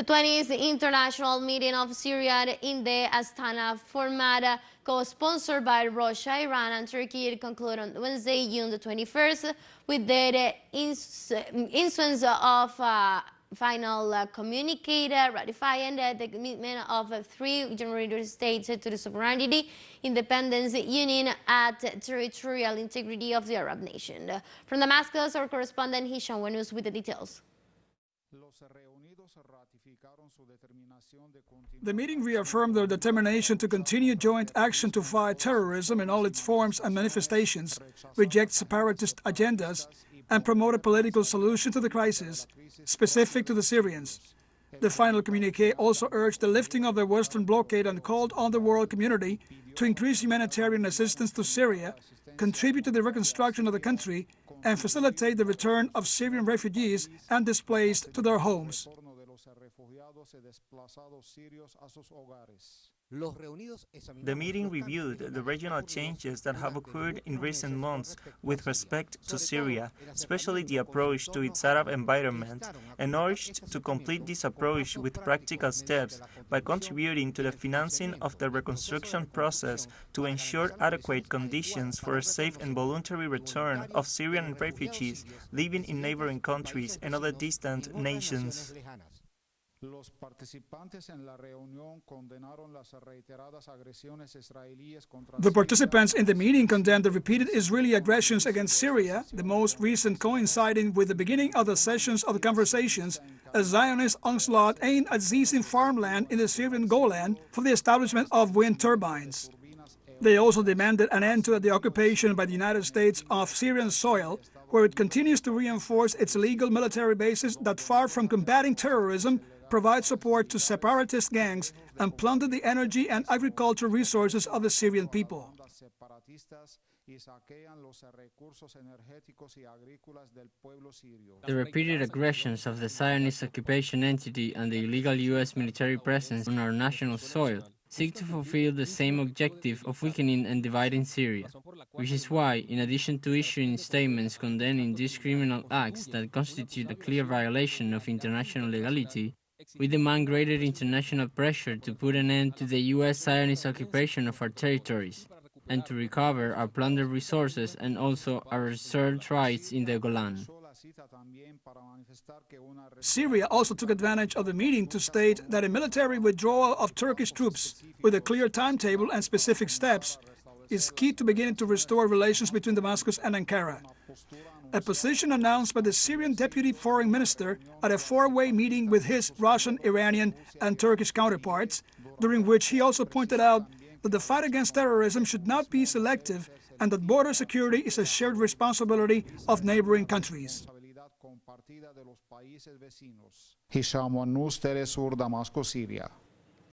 The 20th International Meeting of Syria in the Astana format, co-sponsored by Russia, Iran, and Turkey, concluded on Wednesday, June the 21st, with the issuance of final communique ratifying the commitment of 3 generation states to the sovereignty, independence, union, and territorial integrity of the Arab nation. From Damascus, our correspondent Hisham Wanus with the details. The meeting reaffirmed their determination to continue joint action to fight terrorism in all its forms and manifestations, reject separatist agendas, and promote a political solution to the crisis, specific to the Syrians. The final communique also urged the lifting of the Western blockade and called on the world community to increase humanitarian assistance to Syria, contribute to the reconstruction of the country, and facilitate the return of Syrian refugees and displaced to their homes. The meeting reviewed the regional changes that have occurred in recent months with respect to Syria, especially the approach to its Arab environment, and urged to complete this approach with practical steps by contributing to the financing of the reconstruction process to ensure adequate conditions for a safe and voluntary return of Syrian refugees living in neighboring countries and other distant nations. The participants in the meeting condemned the repeated Israeli aggressions against Syria, the most recent coinciding with the beginning of the sessions of the conversations, a Zionist onslaught aimed at seizing farmland in the Syrian Golan for the establishment of wind turbines. They also demanded an end to the occupation by the United States of Syrian soil, where it continues to reinforce its illegal military bases that, far from combating terrorism, provide support to separatist gangs and plunder the energy and agricultural resources of the Syrian people. The repeated aggressions of the Zionist occupation entity and the illegal U.S. military presence on our national soil seek to fulfill the same objective of weakening and dividing Syria, which is why, in addition to issuing statements condemning these criminal acts that constitute a clear violation of international legality, we demand greater international pressure to put an end to the U.S. Zionist occupation of our territories and to recover our plundered resources and also our reserved rights in the Golan. Syria also took advantage of the meeting to state that a military withdrawal of Turkish troops with a clear timetable and specific steps is key to beginning to restore relations between Damascus and Ankara. A position announced by the Syrian Deputy Foreign Minister at a four-way meeting with his Russian, Iranian, and Turkish counterparts, during which he also pointed out that the fight against terrorism should not be selective and that border security is a shared responsibility of neighboring countries. Hisham Wanus, TeleSUR, Damascus, Syria.